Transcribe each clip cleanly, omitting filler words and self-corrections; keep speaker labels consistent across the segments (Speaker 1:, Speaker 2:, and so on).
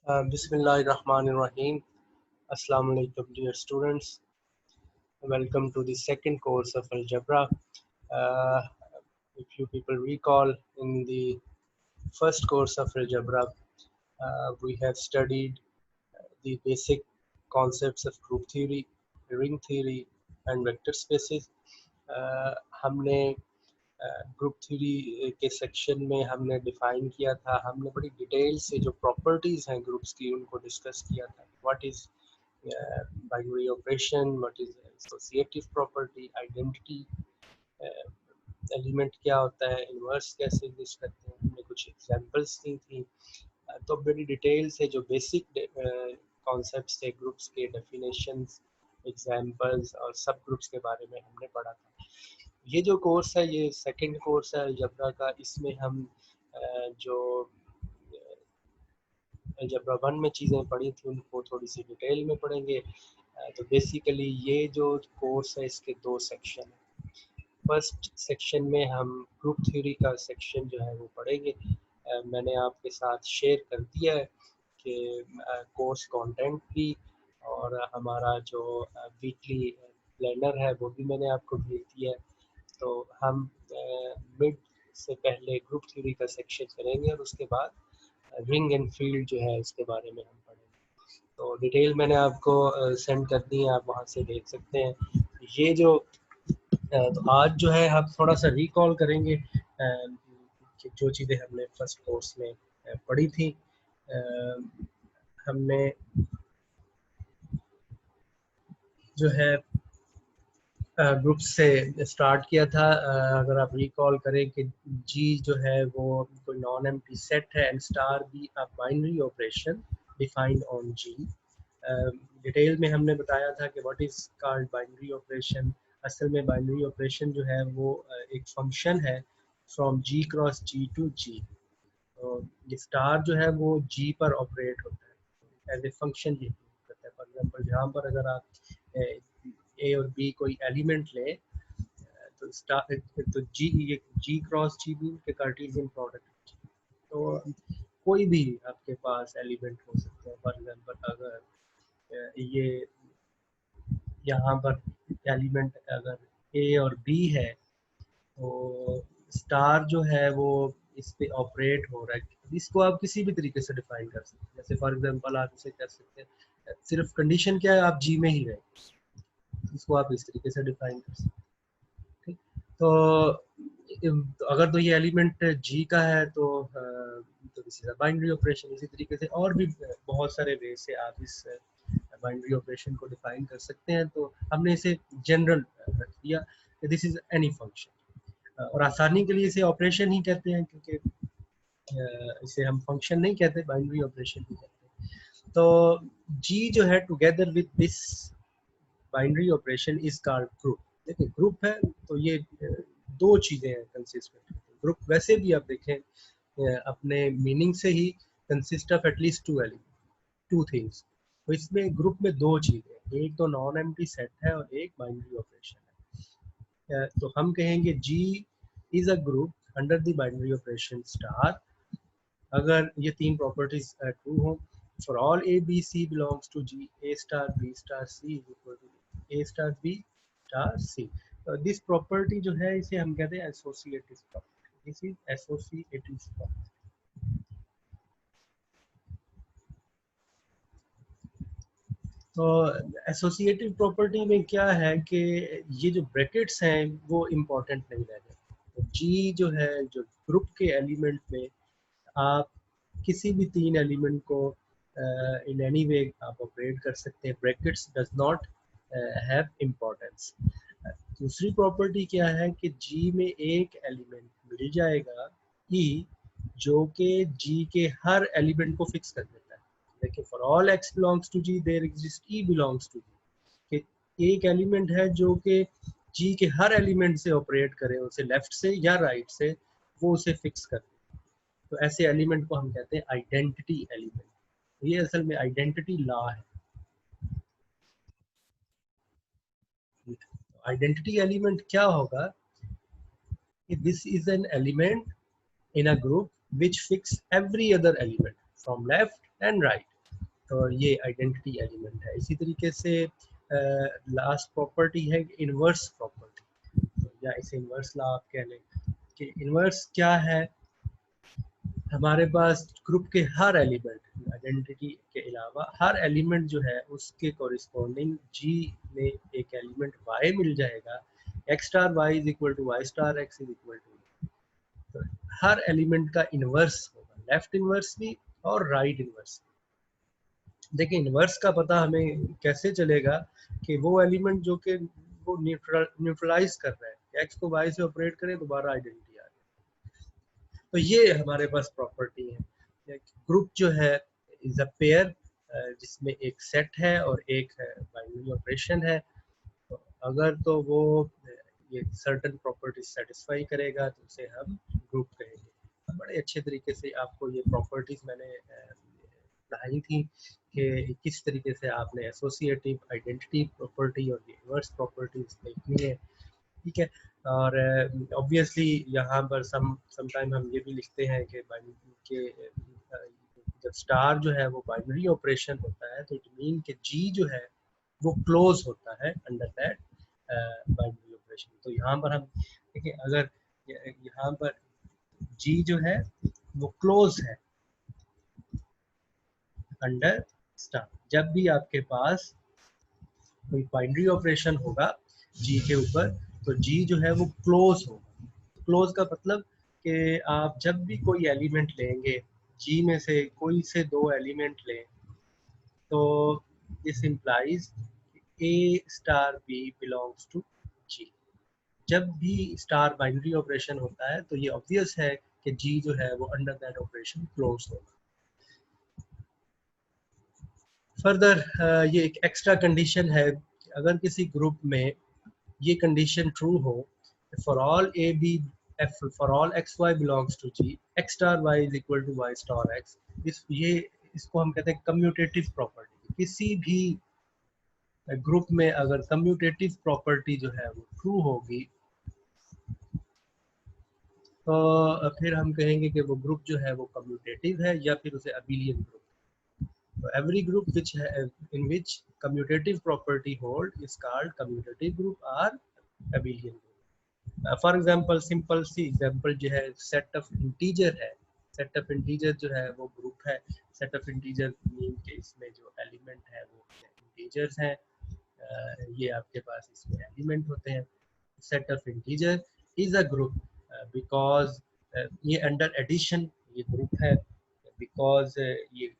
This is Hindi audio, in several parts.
Speaker 1: Bismillahirrahmanirrahim. Assalamu alaikum, dear students. Welcome to the second course of algebra. Uh, if you people recall, in the first course of algebra, we have studied the basic concepts of group theory, ring theory, and vector spaces. हमने ग्रुप थ्योरी के सेक्शन में हमने डिफाइन किया था, हमने बड़ी डिटेल से जो प्रॉपर्टीज़ हैं ग्रुप्स की उनको डिस्कस किया था. What is binary operation, what is associative property, identity, element क्या होता है, इन्वर्स कैसे यूज करते हैं. हमने कुछ एग्जांपल्स दी थी. तो बड़ी डिटेल से जो बेसिक कॉन्सेप्ट्स थे ग्रुप्स के, डेफिनेशंस, एग्जांपल्स और सब ग्रुप्स के बारे में हमने पढ़ा था. ये जो कोर्स है, ये सेकंड कोर्स है अलजेब्रा का. इसमें हम जो अलजेब्रा 1 में चीज़ें पढ़ी थी उनको थोड़ी सी डिटेल में पढ़ेंगे. तो बेसिकली ये जो कोर्स है इसके दो सेक्शन हैं. फर्स्ट सेक्शन में हम ग्रुप थ्योरी का सेक्शन जो है वो पढ़ेंगे. मैंने आपके साथ शेयर कर दिया है कि कोर्स कंटेंट भी और हमारा जो वीकली प्लानर है वो भी मैंने आपको भेज दिया है. तो हम मिड से पहले ग्रुप थ्योरी का सेक्शन करेंगे और उसके बाद रिंग एंड फील्ड जो है उसके बारे में हम पढ़ेंगे. तो डिटेल मैंने आपको सेंड कर दी है, आप वहाँ से देख सकते हैं. ये जो तो आज जो है हम थोड़ा सा रिकॉल करेंगे कि जो चीज़ें हमने फर्स्ट कोर्स में पढ़ी थी. हमने जो है ग्रुप से स्टार्ट किया था. अगर आप रिकॉल करें कि जी जो है वो कोई नॉन एम्प्टी सेट है and star B a binary operation defined on G. Detail में हमने बताया था कि what is called binary operation. असल में बाइनरी ऑपरेशन जो है वो एक फंक्शन है from G cross G to G. तो ये स्टार जो है वो जी पर ऑपरेट होता है एज ए फंक्शन ये करता है. फॉर एग्जांपल यहाँ पर अगर आप ए और बी कोई एलिमेंट लें तो स्टार तो जी क्रॉस जी भी के कार्टेशियन प्रोडक्ट. तो कोई भी आपके पास एलिमेंट हो सकते हैं. फॉर एग्जांपल अगर ये यहाँ पर एलिमेंट अगर ए और बी है तो स्टार जो है वो इस पे ऑपरेट हो रहा है. इसको आप किसी भी तरीके से डिफाइन कर सकते हैं. जैसे फॉर एग्जांपल आप इसे कर सकते हैं, सिर्फ कंडीशन क्या है, आप जी में ही रहे. इसको आप इस तरीके से डिफाइन कर सकते हैं. ठीक. तो अगर तो ये एलिमेंट जी का है तो this is a binary operation. इसी तरीके से और भी बहुत सारे वे से आप इस बाइनरी ऑपरेशन को डिफाइन कर सकते हैं. तो हमने इसे जनरल रख दिया कि दिस इज एनी फंक्शन. और आसानी के लिए इसे ऑपरेशन ही कहते हैं क्योंकि इसे हम फंक्शन नहीं कहते, बाइनरी ऑपरेशन ही कहते हैं. तो जी जो है together with this binary operation is called group. देखिए ग्रुप है तो ये दो चीज़ें हैं कंसिस्ट करती हैं. ग्रुप वैसे भी आप देखें अपने मीनिंग से ही consist of at least two element, two things. तो इसमें ग्रुप में दो चीज़ें, एक तो नॉन एम्प्टी सेट है और एक बाइनरी ऑपरेशन है. तो हम कहेंगे G is a group under the binary operation star अगर ये तीन प्रॉपर्टीज ट्रू हो. For all A B C belongs to G, A star B star C is equal to A star B star C. This property जो है इसे हम कहते हैं associative property. This is associative property. तो एसोसिएटिव प्रॉपर्टी में क्या है कि ये जो ब्रैकेट्स हैं वो इम्पोर्टेंट नहीं रह गए. तो जी जो है जो ग्रुप के एलिमेंट में आप किसी भी तीन एलिमेंट को इन एनी वे आप ऑपरेट कर सकते हैं. Brackets does not have importance. दूसरी प्रॉपर्टी क्या है कि जी में एक एलिमेंट मिल जाएगा ई जो कि जी के हर एलिमेंट को फिक्स कर देता है. देखिए for all X belongs to G there exist E belongs to G. कि एक एलिमेंट है जो कि जी के हर एलिमेंट से ऑपरेट करे, उसे लेफ्ट से या राइट से, वो उसे फिक्स कर. तो ऐसे एलिमेंट को हम कहते हैं आइडेंटिटी एलिमेंट. ये असल में आइडेंटिटी लॉ है. आइडेंटिटी एलिमेंट क्या होगा? This is an element in a group which fix every other element from left and right. तो ये आइडेंटिटी एलिमेंट है। इसी तरीके से लास्ट प्रॉपर्टी है इनवर्स प्रॉपर्टी, या इसे इनवर्स लॉ आप कह लें कि इनवर्स क्या है। हमारे पास ग्रुप के हर एलिमेंट, आइडेंटिटी के अलावा हर एलिमेंट जो है उसके कोरिस्पोंडिंग जी में एक एलिमेंट y मिल जाएगा। x star y is equal to y star x is equal to, तो हर एलिमेंट का इनवर्स होगा, लेफ्ट इनवर्स भी और राइट इनवर्स भी। देखिए इनवर्स का पता हमें कैसे चलेगा कि वो एलिमेंट जो कि वो न्यूट्रलाइज कर रहा है, x को y से ऑपरेट करें दोबारा आइडेंटिटी आ जाए। तो ये हमारे पास प्रॉपर्टी है। ग्रुप जो है इज अ पेयर जिसमें एक सेट है और एक बाइनरी ऑपरेशन है। तो अगर तो वो ये सर्टेन प्रॉपर्टी सेटिस्फाई करेगा तो उसे हम ग्रुप कहेंगे। बड़े अच्छे तरीके से आपको ये प्रॉपर्टीज मैंने पढ़ाई थी कि किस तरीके से आपने एसोसिएटिव, आइडेंटिटी प्रॉपर्टी और इनवर्स प्रॉपर्टीज देखनी है, ठीक है। और ऑब्वियसली यहाँ पर समटाइम हम ये भी लिखते हैं कि जब स्टार जो है वो बाइनरी ऑपरेशन होता है तो इट मीन कि जी जो है वो क्लोज होता है अंडर दैट बाइनरी ऑपरेशन। तो यहाँ पर हम देखिए अगर यहाँ पर जी जो है वो क्लोज है अंडर स्टार, जब भी आपके पास कोई बाइनरी ऑपरेशन होगा जी के ऊपर तो जी जो है वो क्लोज होगा। क्लोज का मतलब कि आप जब भी कोई एलिमेंट लेंगे जी में से कोई से दो एलिमेंट लें तो this implies A star B belongs to G. जब भी स्टार बाइनरी ऑपरेशन होता है तो ये ऑब्वियस है कि जी जो है वो अंडर दैट ऑपरेशन क्लोज होगा। फर्दर ये एक एक्स्ट्रा कंडीशन है, अगर किसी ग्रुप में ये कंडीशन ट्रू हो, for all A B F for all X Y belongs to G, X star Y is equal to Y star X, इसको हम कहते हैं कम्यूटेटिव प्रॉपर्टी। किसी भी ग्रुप में अगर कम्यूटेटिव प्रॉपर्टी जो है वो ट्रू होगी तो फिर हम कहेंगे कि वो ग्रुप जो है वो कम्यूटेटिव है या फिर उसे abelian group. So every group which in which commutative property hold is called commutative group or abelian group. For example, simple सी एग्जांपल जो है सेट ऑफ इंटीजर है। सेट ऑफ इंटीजर जो है वो ग्रुप है। सेट ऑफ इंटीजर मीन के इसमें जो एलिमेंट है वो इंटीजर्स हैं। ये आपके पास इसमें एलिमेंट होते हैं। Set of integer is a group because ये अंडर एडिशन ये ग्रुप है, बिकॉज ये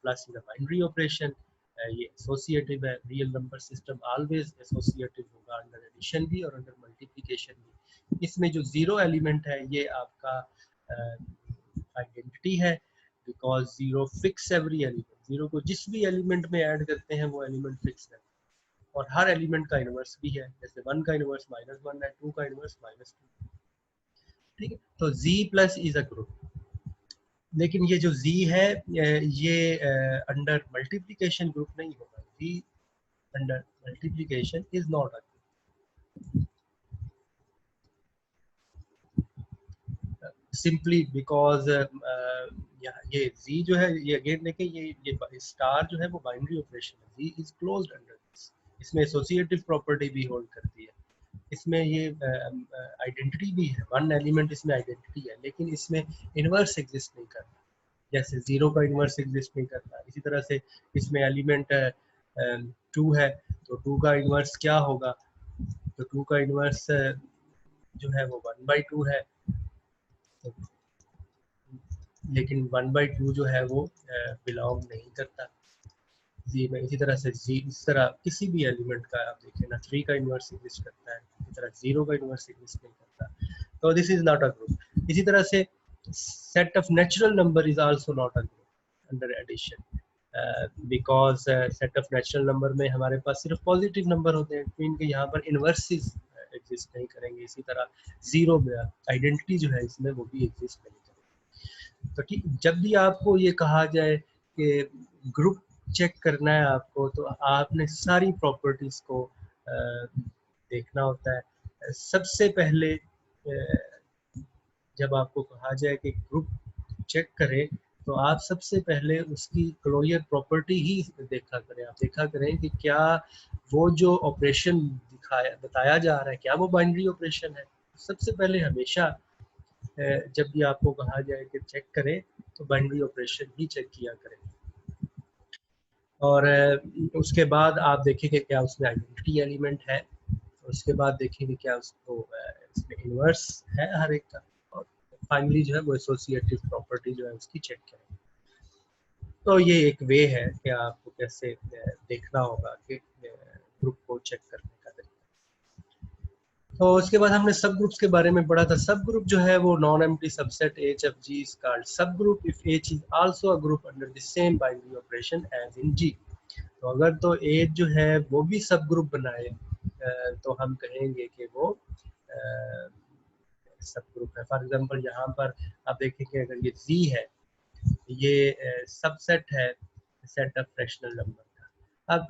Speaker 1: प्लस इन बाइनरी ऑपरेशन, ये एसोसिएटिव है। Real number system always associative होगा अंडर एडिशन भी और अंडर मल्टीप्लिकेशन भी। इसमें जो जीरो एलिमेंट है ये आपका आइडेंटिटी है, because zero fix every element. Zero को जिस भी एलिमेंट में ऐड करते हैं वो एलिमेंट फिक्स है और हर एलिमेंट का इनवर्स भी है। जैसे 1 का इनवर्स -1 है, 2 का इनवर्स -2, ठीक है। तो z plus is a group. लेकिन ये जो z है ये अंडर मल्टीप्लिकेशन ग्रुप नहीं होगा। z under multiplication is not a group, simply because ये z जो है ये अगेन देखें ये स्टार जो है वो बाइनरी ऑपरेशन है। z is closed under this, इसमें एसोसिएटिव प्रॉपर्टी भी होल्ड करती है। इसमें ये आइडेंटिटी भी है, वन एलिमेंट इसमें आइडेंटिटी है, लेकिन इसमें इनवर्स एग्जिस्ट नहीं करता। जैसे जीरो का इनवर्स एग्जिस्ट नहीं करता, इसी तरह से इसमें एलिमेंट 2 है तो 2 का इनवर्स क्या होगा, तो 2 का इनवर्स जो है वो 1/2 है। तो, लेकिन 1/2 जो है वो बिलोंग नहीं करता जी में। इसी तरह से जी इस तरह किसी भी एलिमेंट का आप देखें ना 3 का इनवर्स एग्जिस्ट करता है, इसी तरह 0 का इनवर्स एग्जिस्ट नहीं करता। तो this is not a group. इसी तरह से set of natural number is also not a group under addition, because set of natural number में हमारे पास सिर्फ पॉजिटिव नंबर होते हैं, इनके यहाँ पर इनवर्सेस एग्जिस्ट नहीं करेंगे। इसी तरह जीरो में आइडेंटिटी जो है इसमें वो भी एग्जिस्ट नहीं करेगी। तो ठीक, जब भी आपको ये कहा जाए कि ग्रुप चेक करना है आपको तो आपने सारी प्रॉपर्टीज को देखना होता है। सबसे पहले जब आपको कहा जाए कि ग्रुप चेक करें तो आप सबसे पहले उसकी क्लोजर प्रॉपर्टी ही देखा करें। आप देखा करें कि क्या वो जो ऑपरेशन बताया जा रहा है क्या वो बाइनरी ऑपरेशन है। सबसे पहले हमेशा जब भी आपको कहा जाए कि चेक करें तो बाइनरी ऑपरेशन ही चेक किया करें। और उसके बाद आप देखेंगे क्या उसमें आइडेंटिटी एलिमेंट है, उसके बाद देखेंगे क्या उसको इसमें इन्वर्स है हर एक का, और फाइनली जो है वो एसोसिएटिव प्रॉपर्टी जो है उसकी चेक करें। तो ये एक वे है कि आपको कैसे देखना होगा कि ग्रुप को चेक करने का तरीका। तो उसके बाद हमने सब ग्रुप्स के बारे में पढ़ा था। सब ग्रुप जो है वो non empty subset H of G is called subgroup if H is also a group under the same binary operation as in G। तो अगर तो H जो है वो भी सब ग्रुप बनाए तो हम कहेंगे कि वो सब ग्रुप है। फॉर एग्जांपल यहाँ पर आप देखेंगे अगर ये Z है, ये सबसेट है सेट ऑफ फ्रैक्शनल नंबर का। अब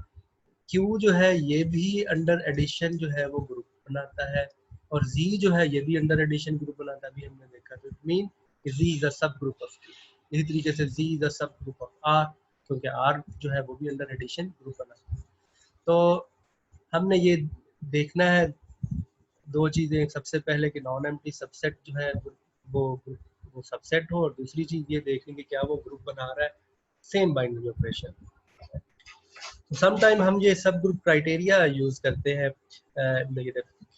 Speaker 1: Q जो है ये भी अंडर एडिशन जो है वो ग्रुप बनाता है, और Z जो है ये भी अंडर एडिशन ग्रुप बनाता है, अभी हमने देखा। तो it mean Z is a सब ग्रुप ऑफ Q। इसी तरीके से Z इज अ सब ग्रुप ऑफ R, क्योंकि R जो है वो भी अंडर एडिशन ग्रुप बनाता है। तो हमने ये देखना है दो चीजें, सबसे पहले कि नॉन एम्प्टी सबसेट जो है वो सबसेट हो, और दूसरी चीज ये देखेंगे क्या वो ग्रुप बना रहा है same binary operation. Some time हम ये सब ग्रुप क्राइटेरिया यूज करते हैं,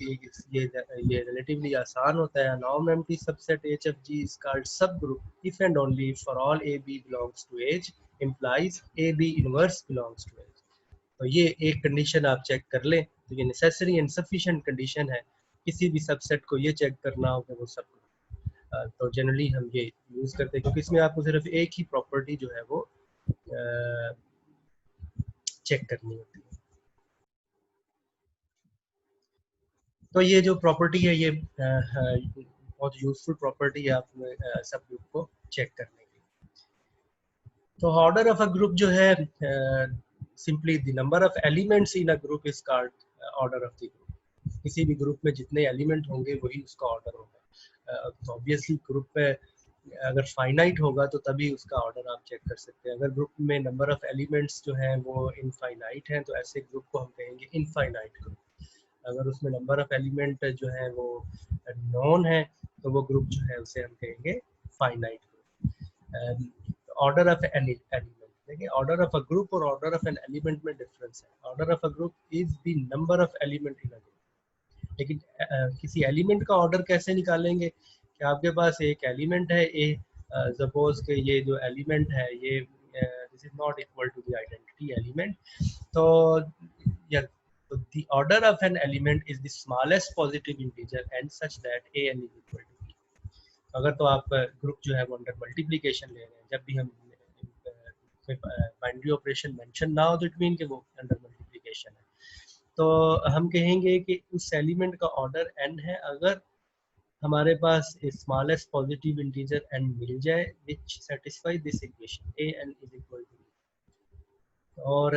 Speaker 1: ये रिलेटिवली आसान होता है। Non empty subset H of G is called subgroup if and only for all AB belongs to H implies AB inverse belongs to H। तो ये एक कंडीशन आप चेक कर लें, तो ये नेसेसरी एंड सफिशिएंट कंडीशन है किसी भी सबसेट को ये चेक करना हो कि वो सब तो जनरली हम ये यूज करते हैं, क्योंकि इसमें आपको सिर्फ एक ही प्रॉपर्टी जो है वो चेक करनी होती है। तो ये जो प्रॉपर्टी है ये बहुत यूजफुल प्रॉपर्टी है आप सब ग्रुप को चेक करने की। तो ऑर्डर ऑफ अ ग्रुप जो है simply the number of elements in a group is called order of the group. किसी भी ग्रुप में जितने एलिमेंट होंगे वही उसका ऑर्डर होगा। तो ऑब्वियसली ग्रुप में अगर फाइनाइट होगा तो तभी उसका ऑर्डर आप चेक कर सकते हैं। अगर ग्रुप में नंबर ऑफ एलिमेंट्स जो हैं वो इनफाइनाइट हैं तो ऐसे ग्रुप को हम कहेंगे इनफाइनाइट ग्रुप। अगर उसमें नंबर ऑफ एलिमेंट जो है वो नॉन है तो वो ग्रुप जो है उसे हम कहेंगे finite group. Order of an element, देखिए ऑर्डर ऑफ अ ग्रुप और ऑर्डर ऑफ एन एलिमेंट में डिफरेंस है। Order of a group is the number of element in a group, लेकिन किसी एलिमेंट का ऑर्डर कैसे निकालेंगे कि आपके पास एक एलिमेंट है ए, सपोज के ये जो एलिमेंट है ये this is not equal to the identity element, तो या so the order of an element is the smallest positive integer and such that an is equal to b। अगर तो आप ग्रुप जो है वो अंडर मल्टीप्लिकेशन ले रहे हैं, जब भी हम बाइनरी ऑपरेशन मेंशन ना हो तो इट मीन कि वो अंडर मल्टीप्लिकेशन है। तो हम कहेंगे कि उस एलिमेंट का ऑर्डर n है अगर हमारे पास स्मॉलेस्ट पॉजिटिव इंटीजर n मिल जाए which satisfy this equation an is equal to b। और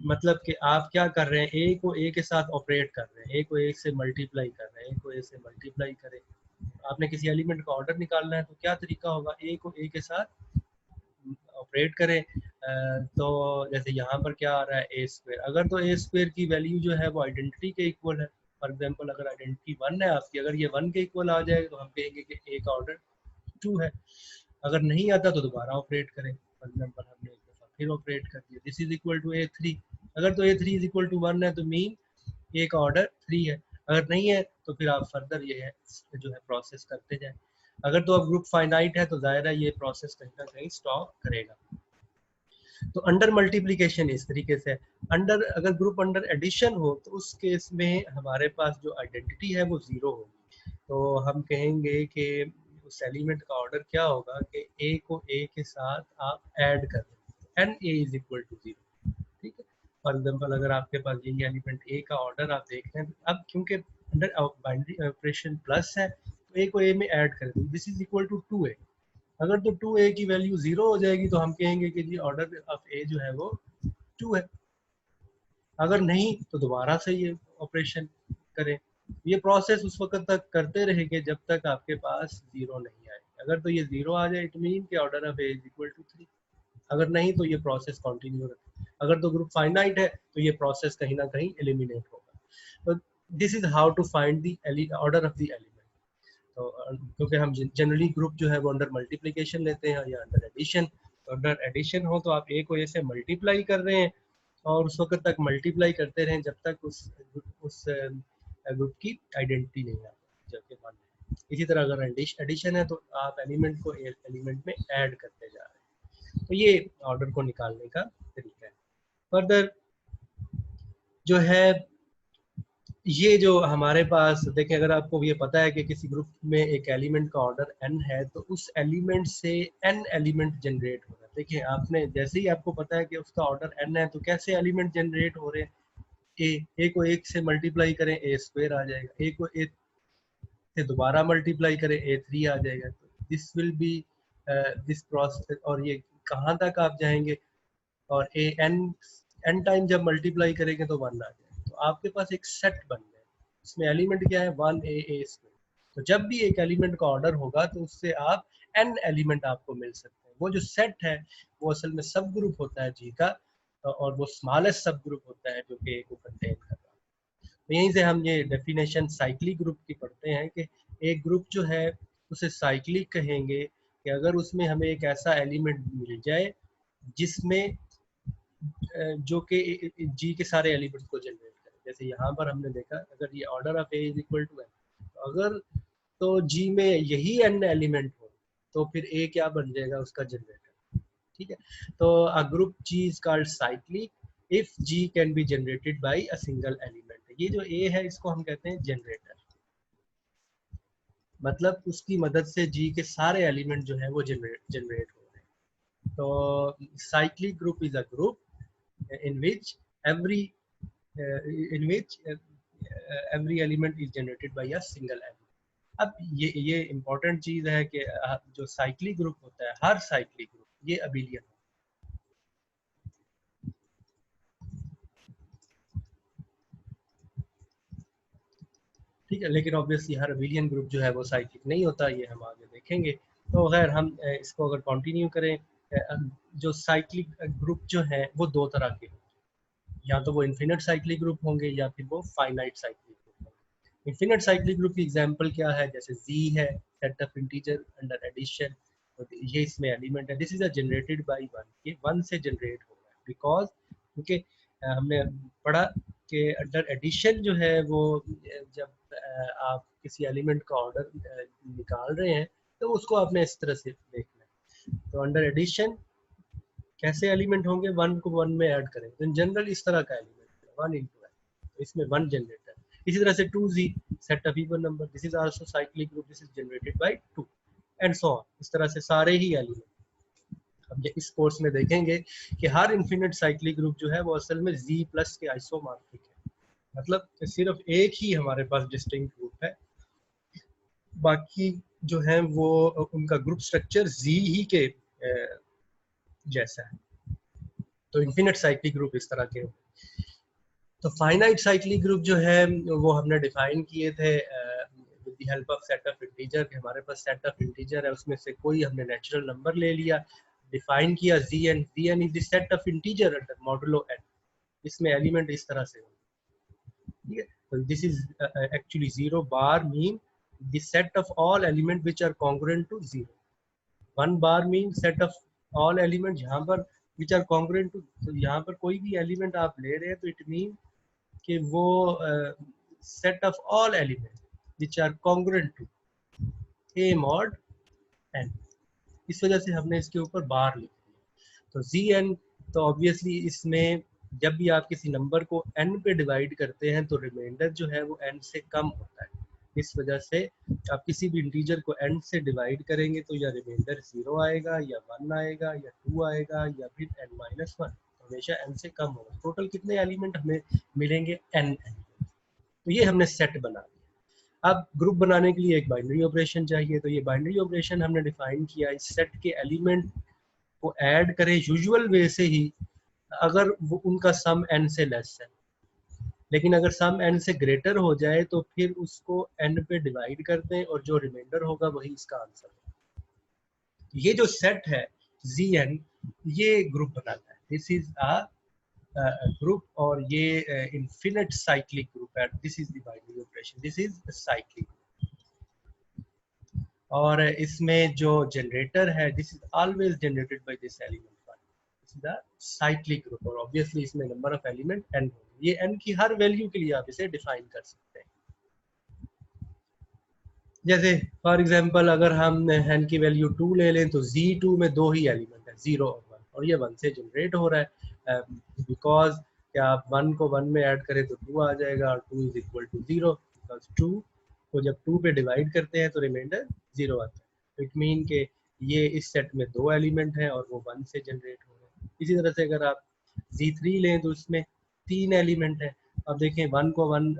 Speaker 1: मतलब कि आप क्या कर रहे हैं, ए को ए के साथ ऑपरेट कर रहे हैं, ए को ए से मल्टीप्लाई कर रहे हैं, ए को ए से मल्टीप्लाई करें। आपने किसी एलिमेंट का ऑर्डर निकालना है तो क्या तरीका होगा, ए को ए के साथ ऑपरेट करें। तो जैसे यहाँ पर क्या आ रहा है ए स्क्वायर, अगर तो ए स्क्वायर की वैल्यू जो है वो आइडेंटिटी के इक्वल है। फॉर एग्जाम्पल अगर आइडेंटिटी 1 है आपकी, अगर ये 1 के इक्वल आ जाए तो हम कहेंगे कि ए का ऑर्डर 2 है। अगर नहीं आता तो दोबारा ऑपरेट करें। फॉर एग्जाम्पल हमने एक दफा फिर ऑपरेट कर दिया, this is equal to A3। अगर तो A3 इज इक्वल टू 1 है तो मीन ए का ऑर्डर 3 है। अगर नहीं है तो फिर आप फर्दर ये है जो है प्रोसेस करते जाए। अगर तो अब ग्रुप फाइनाइट है तो जाहिर है ये प्रोसेस कहीं ना कहीं स्टॉप करेगा। तो अंडर मल्टीप्लिकेशन इस तरीके से, अंडर अगर ग्रुप अंडर एडिशन हो तो उस केस में हमारे पास जो आइडेंटिटी है वो 0 होगी। तो हम कहेंगे कि उस एलिमेंट का ऑर्डर क्या होगा कि ए को ए के साथ आप ऐड कर दें, n a is equal to 0। ठीक है, फॉर एग्जांपल अगर आपके पास यही एलिमेंट ए का ऑर्डर आप देख रहे हैं, अब क्योंकि अंडर बाइनरी ऑपरेशन प्लस है तो ए को ए में ऐड कर दें, this is equal to 2a। अगर तो 2a की वैल्यू 0 हो जाएगी तो हम कहेंगे कि जी ऑर्डर ऑफ ए जो है वो 2 है। अगर नहीं तो दोबारा से ये ऑपरेशन करें। ये प्रोसेस उस वक्त तक करते रहेंगे जब तक आपके पास 0 नहीं आए, अगर तो ये 0 आ जाए इट मीन कि order of a is equal to 3, अगर नहीं तो ये प्रोसेस कंटिन्यू रहे। अगर तो ग्रुप फाइनाइट है तो ये प्रोसेस कहीं ना कहीं एलिमिनेट होगा। तो this is how to find the order of the element. तो क्योंकि हम जनरली ग्रुप जो है वो अंडर मल्टीप्लिकेशन लेते हैं या अंडर एडिशन। तो अंडर एडिशन हो तो आप ए को ए से मल्टीप्लाई कर रहे हैं और उस वक्त तक मल्टीप्लाई करते रहें जब तक उस ग्रुप की आइडेंटिटी नहीं आती, जबकि मान इसी तरह अगर एडिशन है तो आप एलिमेंट को एलिमेंट में ऐड करते जा रहे हैं। तो ये ऑर्डर को निकालने का तरीका है। फर्दर जो है ये जो हमारे पास देखें, अगर आपको ये पता है कि किसी ग्रुप में एक एलिमेंट का ऑर्डर n है तो उस एलिमेंट से n एलिमेंट जनरेट हो रहा है। देखिए आपने जैसे ही आपको पता है कि उसका ऑर्डर n है तो कैसे एलिमेंट जनरेट हो रहे हैं, ए को एक से मल्टीप्लाई करें ए स्क्वायर आ जाएगा, ए को ए से दोबारा मल्टीप्लाई करें ए 3 आ जाएगा। तो this will B this process, और ये कहाँ तक आप जाएंगे, और ए एन टाइम जब मल्टीप्लाई करेंगे तो 1 आ जाएगा। तो आपके पास एक सेट बन गया, इसमें एलिमेंट क्या है 1 ए स्क्वायर। तो जब भी एक एलिमेंट का ऑर्डर होगा तो उससे आप n एलिमेंट आपको मिल सकते हैं। वो जो सेट है वो असल में सब ग्रुप होता है जी का, और वो स्मॉलेस्ट सब ग्रुप होता है जो कि ए को कंटेन कर रहा है। तो यहीं से हम ये डेफिनेशन साइक्लिक ग्रुप की पढ़ते हैं कि एक ग्रुप जो है उसे साइक्लिक कहेंगे कि अगर उसमें हमें एक ऐसा एलिमेंट मिल जाए जिसमें जो कि जी के सारे एलिमेंट्स को जनरेट करे। जैसे यहाँ पर हमने देखा अगर ये order of a is equal to n, तो अगर तो जी में यही एन एलिमेंट हो तो फिर ए क्या बन जाएगा, उसका जनरेटर। ठीक है, तो a group G is called cyclic if G can be generated by a single element. ये जो ए है इसको हम कहते हैं जनरेटर, मतलब उसकी मदद से जी के सारे एलिमेंट जो है वो जनरेट हो रहे हैं। तो cyclic group is a group in which every in which every element is generated by a single element. अब ये इम्पोर्टेंट चीज है कि जो साइक्लिक ग्रुप होता है, हर साइक्लिक ग्रुप ये अबिलियन, ठीक है, लेकिन ऑब्वियसली हर अबिलियन ग्रुप जो है वो साइक्लिक नहीं होता, ये हम आगे देखेंगे। तो खैर हम इसको अगर कंटिन्यू करें, जो साइक्लिक ग्रुप जो है वो दो तरह के होते हैं, या तो वो इन्फिनिट साइक्लिक ग्रुप होंगे या फिर वो फाइनाइट साइक्लिक ग्रुप होंगे। इन्फिनिट साइक्लिक ग्रुप की एग्जांपल क्या है, जैसे z है, set of integer under addition, तो ये इसमें एलिमेंट है, दिस इज जनरेटेड बाय 1, ये 1 से जनरेट हो रहा है बिकॉज क्योंकि हमने पढ़ा कि अंडर एडिशन जो है वो जब आप किसी एलिमेंट का ऑर्डर निकाल रहे हैं तो उसको आपने इस तरह से देखना है। तो अंडर एडिशन कैसे एलिमेंट होंगे, 1 को 1 में ऐड करें तो इन जनरल इस तरह का एलिमेंट 1 into n, तो इसमें 1 जनरेटर। इसी तरह से 2z set of even number, this is also cyclic group, this is generated by 2 and so on. इस तरह से सारे ही एलिमेंट अब इस कोर्स में देखेंगे कि हर इन्फिनिट साइक्लिक ग्रुप जो है वो असल में z प्लस के आइसोमॉर्फिक है, मतलब सिर्फ एक ही हमारे पास डिस्टिंक्ट ग्रुप है, बाकी जो है वो उनका ग्रुप स्ट्रक्चर z ही के जैसा है। तो इन्फिनिट साइक्लिक ग्रुप इस तरह के। तो फाइनाइट साइक्लिक ग्रुप जो है वो हमने डिफाइन किए थे with the help of set of integer. हमारे पास सेट ऑफ इंटीजर है, उसमें से कोई हमने नेचुरल नंबर ले लिया, डिफाइन किया zn, zn is the set of integer under modulo n, इसमें एलिमेंट इस तरह से होंगे, ठीक है। तो this is actually 0 bar mean the set of all element which are congruent to 0, 1 bar mean set of all element यहाँ पर व्हिच आर कॉन्ग्रुएंट टू, तो यहाँ पर कोई भी एलिमेंट आप ले रहे हैं तो इट मीन कि वो set of all element which are congruent to a mod n, इस वजह से हमने इसके ऊपर बार लिख दिया। तो zn, तो ऑब्वियसली इसमें जब भी आप किसी नंबर को n पे डिवाइड करते हैं तो रिमाइंडर जो है वो n से कम होता है, इस वजह से आप किसी भी इंटीजर को n से डिवाइड करेंगे तो या रिमाइंडर 0 आएगा या 1 आएगा या 2 आएगा या फिर n-1, हमेशा n से कम होगा। टोटल कितने एलिमेंट हमें मिलेंगे, n एलिमेंट। तो ये हमने सेट बना लिया। अब ग्रुप बनाने के लिए एक बाइनरी ऑपरेशन चाहिए, तो ये बाइनरी ऑपरेशन हमने डिफाइन किया, इस सेट के एलिमेंट को ऐड करें यूजुअल वे से ही अगर वो उनका सम n से लेस है, लेकिन अगर सम n से ग्रेटर हो जाए तो फिर उसको n पे डिवाइड करते हैं और जो रिमाइंडर होगा वही इसका आंसर है। ये जो सेट है Zn, ये ग्रुप बनाता है। दिस इज अ ग्रुप, और ये इन्फिनिट साइक्लिक ग्रुप है। This is the binary operation, this is cyclic. और इसमें जो जनरेटर है, this is always generated by this element one, this is the cyclic group. और ऑब्वियसली इसमें नंबर ऑफ एलिमेंट n होंगे। ये n की हर वैल्यू के लिए आप इसे डिफाइन कर सकते हैं। जैसे फॉर एग्जांपल अगर हम n की वैल्यू 2 ले लें तो Z2 में दो ही एलिमेंट है, 0 और 1, और ये 1 से जनरेट हो रहा है बिकॉज क्या आप 1 को 1 में ऐड करें तो 2 आ जाएगा, और 2 इज इक्वल टू 0, बिकॉज 2 को जब 2 पे डिवाइड करते हैं तो रिमाइंडर 0 आता है। इट मीन के ये इस सेट में दो एलिमेंट हैं और वो 1 से जनरेट हो रहे हैं। इसी तरह से अगर आप Z3 लें तो इसमें 3 एलिमेंट हैं। अब देखें 1 को 1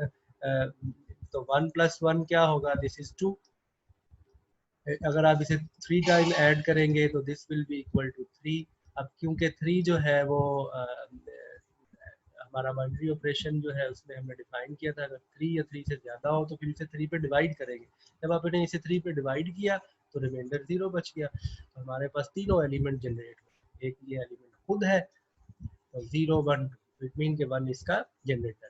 Speaker 1: तो 1 प्लस 1 क्या होगा, दिस इज 2। अगर आप इसे 3 टाइम ऐड करेंगे तो this will be equal to 3। अब क्योंकि 3 जो है वो हमारा बाइनरी ऑपरेशन जो है उसमें हमने डिफाइन किया था, अगर 3 या 3 से ज़्यादा हो तो फिर इसे 3 पे डिवाइड करेंगे। जब आपने इसे 3 पे डिवाइड किया तो रिमाइंडर 0 बच गया। तो हमारे पास तीनों एलिमेंट जनरेट हो, एक ये एलिमेंट खुद है, तो 0 1, इट मीन के 1 इसका जनरेटर।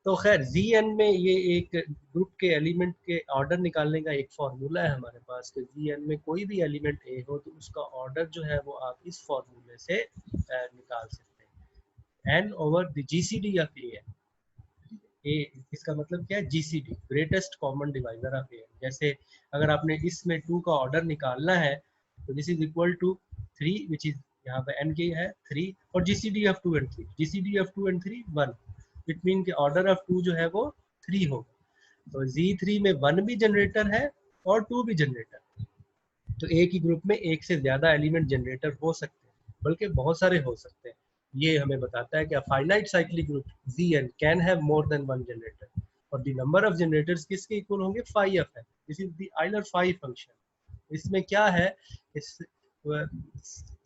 Speaker 1: तो खैर Zn में ये एक ग्रुप के एलिमेंट के ऑर्डर निकालने का एक फार्मूला है हमारे पास कि Zn में कोई भी एलिमेंट A हो तो उसका ऑर्डर जो है वो आप इस फार्मूले से निकाल सकते हैं, n over the GCD of An। A इसका मतलब क्या है, GCD, greatest common divisor of An। जैसे अगर आपने इसमें 2 का ऑर्डर निकालना है तो this is equal to 3, which is यहाँ पे n की है 3, और GCD ऑफ 2 एंड 3, GCD ऑफ 2 एंड 3 1, इट मीन के ऑर्डर ऑफ 2 जो है वो 3 होगा। तो Z3 में 1 भी जनरेटर है और 2 भी जनरेटर। तो एक ही ग्रुप में एक से ज्यादा एलिमेंट जनरेटर हो सकते हैं, बल्कि बहुत सारे हो सकते हैं। ये हमें बताता है कि finite cyclic group Zn can have more than one generator, और द नंबर ऑफ जनरेटर्स किसके इक्वल होंगे, फाई ऑफ है। This is the Euler phi function. इसमें क्या है, इस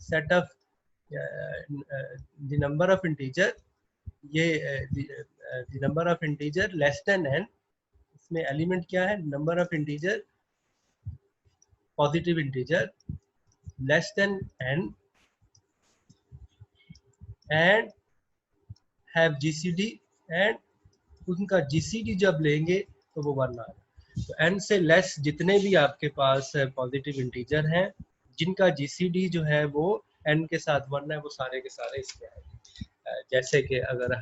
Speaker 1: set of the number of integer, ये the number of integer less than n, इसमें एलिमेंट क्या है, number of integer positive integer less than n and have GCD, and उनका GCD जब लेंगे तो वो 1 आ रहा है। तो n से लेस जितने भी आपके पास पॉजिटिव इंटीजर हैं जिनका GCD जो है वो n के साथ 1 है, वो सारे के सारे इसमें आएंगे। जैसे कि अगर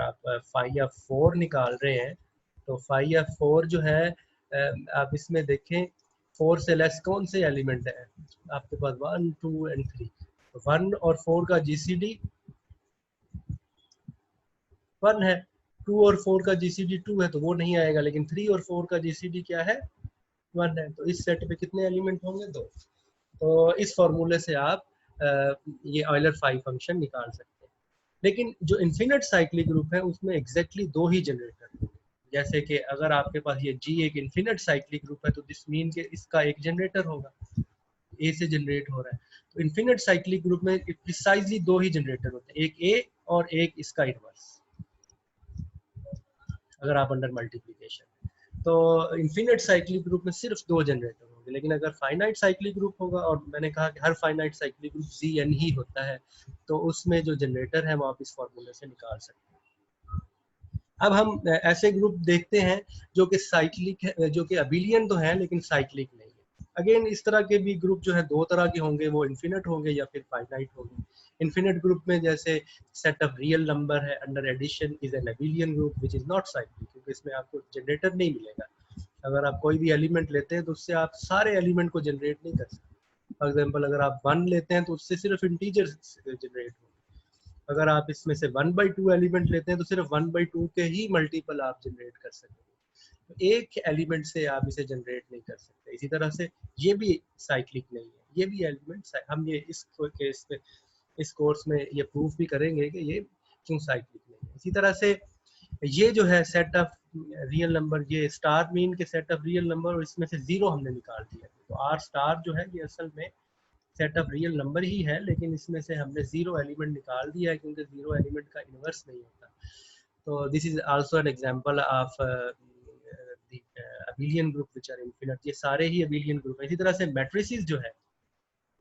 Speaker 1: आप फाई ऑफ 4 निकाल रहे हैं तो फाई ऑफ 4 जो है आप इसमें देखें 4 से लेस कौन से एलिमेंट है आपके पास, 1 2 एंड 3। 1 और 4 का GCD 1 है, 2 और 4 का GCD 2 है तो वो नहीं आएगा, लेकिन 3 और 4 का GCD क्या है, 1 है। तो इस सेट पे कितने एलिमेंट होंगे, 2। तो इस फॉर्मूले से आप ये ऑयलर फाई फंक्शन निकाल सकते हैं। लेकिन जो इन्फिनिट साइक्लिक ग्रुप है उसमें एग्जैक्टली दो ही जनरेटर होंगे। जैसे कि अगर आपके पास ये G एक इन्फिनिट साइक्लिक ग्रुप है तो दिस मीन के इसका एक जनरेटर होगा, A से जनरेट हो रहा है। तो इन्फिनिट साइक्लिक ग्रुप में प्रिसाइजली दो ही जनरेटर होते हैं, एक A और एक इसका इनवर्स, अगर आप अंडर मल्टीप्लिकेशन। तो इन्फिनिट साइक्लिक ग्रुप में सिर्फ दो जनरेटर होंगे। लेकिन अगर फाइनाइट साइक्लिक ग्रुप होगा, और मैंने कहा कि हर फाइनाइट साइक्लिक ग्रुप Zn ही होता है, तो उसमें जो जनरेटर है वो आप इस फॉर्मूले से निकाल सकते हैं। अब हम ऐसे ग्रुप देखते हैं जो कि साइक्लिक है, जो कि अबिलियन तो है लेकिन साइक्लिक नहीं है। अगेन इस तरह के भी ग्रुप जो है दो तरह के होंगे, वो इन्फिनिट होंगे या फिर फाइनाइट होंगे। इन्फिनिट ग्रुप में जैसे सेट ऑफ रियल नंबर है under addition is an abelian group which is not cyclic, क्योंकि इसमें आपको जनरेटर नहीं मिलेगा। अगर आप कोई भी एलिमेंट लेते हैं तो उससे आप सारे एलिमेंट को जनरेट नहीं कर सकते। फॉर एग्जाम्पल अगर आप 1 लेते हैं तो उससे सिर्फ इंटीजर जनरेट होंगे। अगर आप इसमें से 1/2 एलिमेंट लेते हैं तो सिर्फ 1/2 के ही मल्टीपल आप जनरेट कर सकेंगे। तो एक एलिमेंट से आप इसे जनरेट नहीं कर सकते। इसी तरह से ये भी साइक्लिक नहीं है, ये भी एलिमेंट, हम ये इस केस में इस कोर्स में ये प्रूफ भी करेंगे कि ये क्यों साइक्लिक नहीं है। इसी तरह से ये जो है सेट ऑफ रियल नंबर, ये स्टार मीन के सेट ऑफ रियल नंबर, और इसमें से 0 हमने निकाल दिया। तो आर स्टार जो है ये असल में सेट ऑफ रियल नंबर ही है, लेकिन इसमें से हमने 0 एलिमेंट निकाल दिया है क्योंकि 0 एलिमेंट का इनवर्स नहीं होता। तो this is also an example of the abelian group which are infinite, ये सारे ही abelian group है। इसी तरह से matrices जो है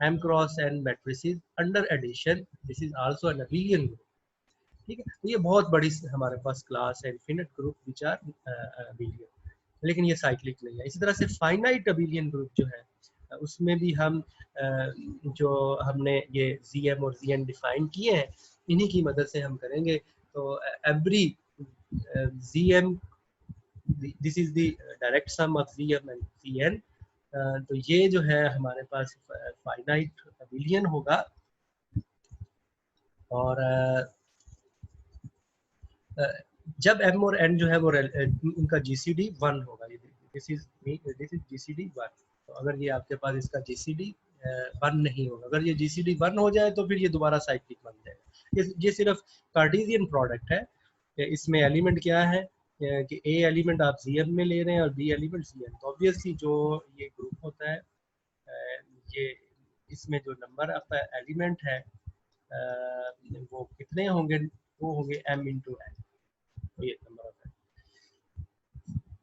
Speaker 1: m cross n matrices under addition, this is also an abelian group, ठीक है। तो ये बहुत बड़ी हमारे पास क्लास है infinite group which are abelian, लेकिन ये साइक्लिक नहीं है। इसी तरह से फाइनाइट abelian ग्रुप जो है उसमें भी हम जो हमने ये Zm और Zn डिफाइन किए हैं इन्हीं की मदद से हम करेंगे। तो every Zm, this is the direct sum of Zm and Zn, तो ये जो है हमारे पास फाइनाइट abelian होगा। और जब m और n जो है वो इनका GCD 1 होगा, दिस इज GCD 1। तो अगर ये आपके पास इसका GCD 1 नहीं होगा, अगर ये GCD 1 हो जाए तो फिर ये दोबारा साइक्लिक बन जाएगा। ये सिर्फ कार्टेशियन प्रोडक्ट है। इसमें एलिमेंट क्या है कि A एलिमेंट आप Zm में ले रहे हैं और B एलिमेंट Zn, तो ऑब्वियसली जो ये ग्रुप होता है ये इसमें जो नंबर ऑफ एलिमेंट है वो कितने होंगे, वो होंगे m इंटू n, तो ये नंबर ऑफ है।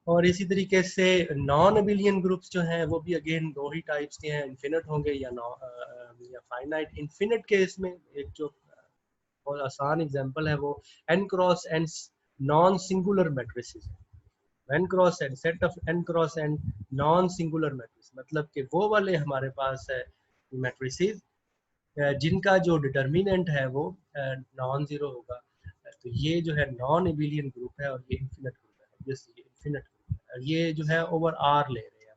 Speaker 1: और इसी तरीके से नॉन abelian ग्रुप्स जो हैं वो भी अगेन दो ही टाइप्स के हैं, इन्फिनिट होंगे या फाइनाइट। इन्फिनिट केस में एक जो बहुत आसान एग्जांपल है वो n cross n non singular matrices है। n cross n set of n cross n non singular matrices, मतलब कि वो वाले हमारे पास है मैट्रिसेस जिनका जो डिटर्मिनेंट है वो नॉन जीरो होगा। तो ये जो है नॉन abelian ग्रुप है और ये इन्फिनिट ग्रुप है, ऑब्वियसली इन्फिनिट ग्रुप है। ये जो है ओवर R ले रहे हैं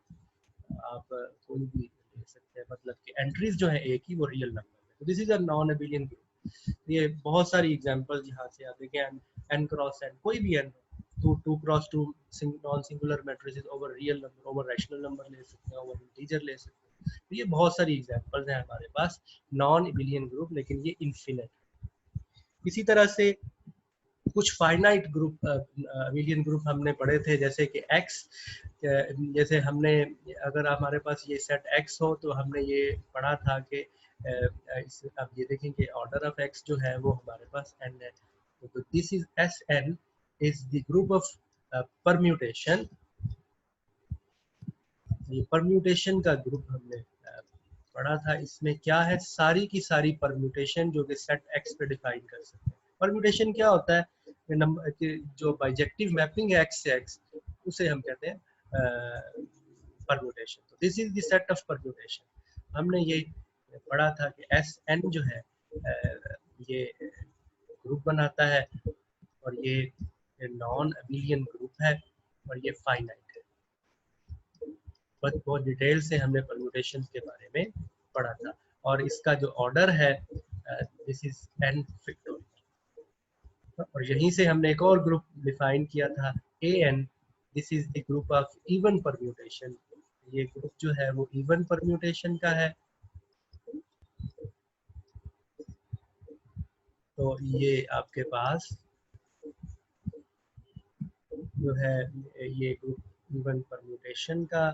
Speaker 1: आप कोई भी ले सकते हैं, मतलब कि एंट्रीज जो है एक ही वो रियल नंबर है। तो this is a non abelian group. ये बहुत सारी एग्जांपल्स यहाँ से आप देखें, n क्रॉस n कोई भी n, 2 cross 2 non singular matrices over real number, over rational number ले सकते हैं, ओवर इंटीजर ले सकते हैं। तो ये बहुत सारी एग्जांपल्स हैं हमारे पास नॉन abelian ग्रुप, लेकिन ये इन्फिनिट। इसी तरह से कुछ फाइनाइट ग्रुप abelian ग्रुप हमने पढ़े थे, जैसे कि x, जैसे हमने अगर हमारे पास ये सेट x हो तो हमने ये पढ़ा था कि अब ये देखें कि ऑर्डर ऑफ x जो है वो हमारे पास n है। तो this is Sn is the group of permutation. ये परम्यूटेशन का ग्रुप हमने पढ़ा था। इसमें क्या है, सारी की सारी परम्यूटेशन जो कि सेट x पे डिफाइन कर सकते हैं। परम्यूटेशन क्या होता है, नंबर जो बाइजेक्टिव मैपिंग है x से x, उसे हम कहते हैं परम्यूटेशन। तो this is the set of permutation. हमने ये पढ़ा था कि Sn जो है ये ग्रुप बनाता है और ये नॉन abelian ग्रुप है और ये फाइनाइट है। बहुत डिटेल से हमने परम्यूटेशन के बारे में पढ़ा था। और इसका जो ऑर्डर है दिस इज n फैक्टोरियल। और यहीं से हमने एक और ग्रुप डिफाइन किया था an, this is the group of even permutation. ये ग्रुप जो है वो इवन परम्यूटेशन का है। तो ये आपके पास जो है ये ग्रुप इवन परम्यूटेशन का,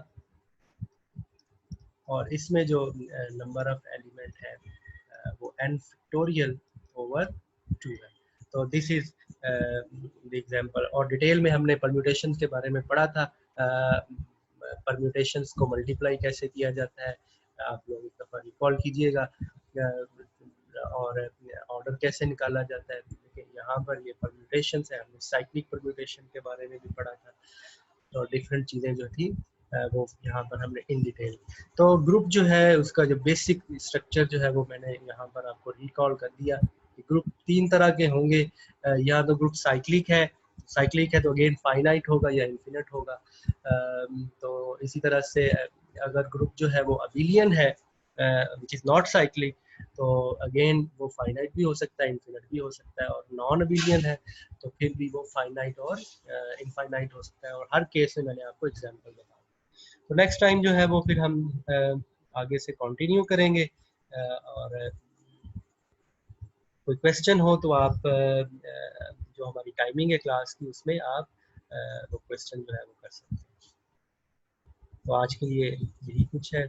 Speaker 1: और इसमें जो नंबर ऑफ एलिमेंट है वो n फैक्टोरियल ओवर 2 है। तो दिस इज द एग्जांपल। और डिटेल में हमने परम्यूटेशंस के बारे में पढ़ा था, परम्यूटेशंस को मल्टीप्लाई कैसे किया जाता है, आप लोग एक दफ़ा रिकॉल कीजिएगा, और ऑर्डर कैसे निकाला जाता है। लेकिन यहाँ पर ये परम्यूटेशंस है, हमने साइक्लिक परम्यूटेशन के बारे में भी पढ़ा था, और डिफरेंट चीज़ें जो थी वो यहाँ पर हमने इन डिटेल। तो ग्रुप जो है उसका जो बेसिक स्ट्रक्चर जो है वो मैंने यहाँ पर आपको रिकॉल कर दिया। ग्रुप 3 तरह के होंगे, या तो ग्रुप साइक्लिक है तो अगेन फाइनाइट होगा या इन्फिनिट होगा। तो इसी तरह से अगर ग्रुप जो है वो abelian है विच इज़ नॉट साइक्लिक, तो अगेन वो फाइनाइट भी हो सकता है, इन्फिनिट भी हो सकता है। और नॉन abelian है तो फिर भी वो फाइनाइट और इनफाइनाइट हो सकता है। और हर केस में मैंने आपको एग्जांपल बताया। तो नेक्स्ट टाइम जो है वो फिर हम आगे से कंटिन्यू करेंगे, और कोई क्वेश्चन हो तो आप जो हमारी टाइमिंग है क्लास की उसमें आप वो क्वेश्चन जो है वो कर सकते हैं। तो आज के लिए यही कुछ है।